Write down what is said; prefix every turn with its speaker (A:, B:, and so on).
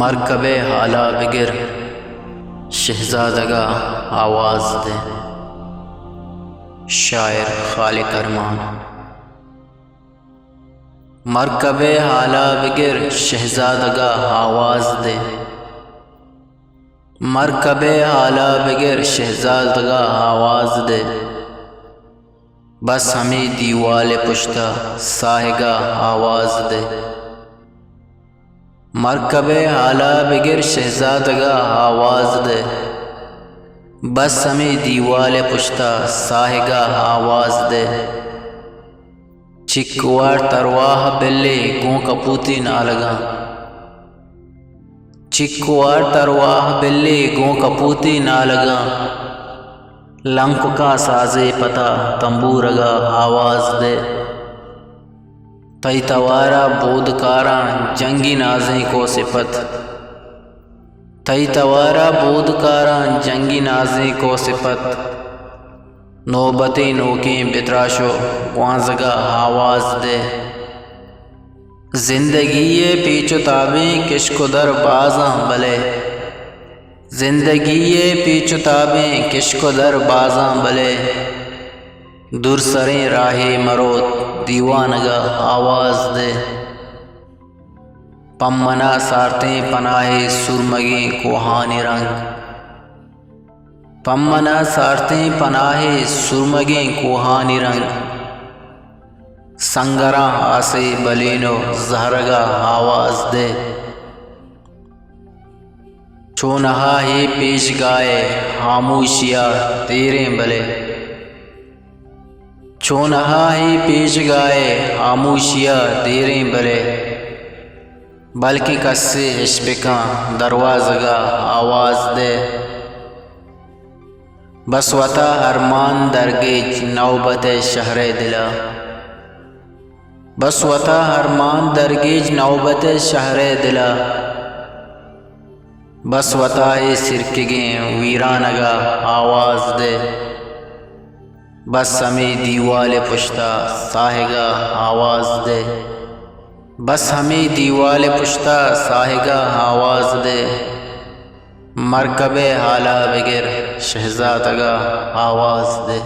A: मरकबे हाला बिगिर शहजादगा आवाज़ दे। शायर खालिक अरमान। मरकबे हाला बिगिर शहजादगा आवाज़ दे। मरकबे हाला बिगिर शहजादगा आवाज़ दे। बस हमें दीवाले पुश्ता साहिगा आवाज़ दे। मरकबे हाला बिगिर शहजादगा आवाज़ दे। बस हमें दीवाले पुश्ता साहिगा आवाज़ दे। चिक्कुआर तरवाह बिल्ले गूं कपूती ना लगा। चिक्कुआर तरवाह बिल्ले गूं कपूती ना लगा। लंक का साजे पता तंबूरगा आवाज़ दे। तई तवारा बोधकारा जंगी नाज़ें को सिफत। तई तवारा बोधकारा जंगी नाज़ें को सिफत। नौबते नोकें बितराशो वाज़गा आवाज़ दे। जिंदगी ये पीछो ताबें किश्को दर बाज़ां बले। जिंदगी ये पीछो ताबें किश्को दर बाज़ां बले। दुरसरें राहे मरोत दीवानगा आवाज़ दे। पम्मना सारतें पनाहे सुरमगे कोहानी रंग। पम्मना सारतें पनाहे सुरमगे कोहानी रंग। संगरा आसे बलीनो जहरगा आवाज़ दे। चोनहा ही पेश गाए खामोशिया तेरे बले। चोनहा ही पेश गाए खामोशिया तेरे बले। बल्कि कस्से इश्क़ा दरवाज़गा आवाज़ दे। बसवता अरमान दरगेज नौबत शहर दिला। बसवता अरमान दरगेज नौबत शहर दिला। बसवता सिरकगे वीरानगा आवाज़ दे। बस हमें दीवाले पुश्ता साहिगा आवाज़ दे। बस हमें दीवाले पुश्ता साहिगा आवाज़ दे। मरकबे हाला बिगिर शहजादगा आवाज़ दे।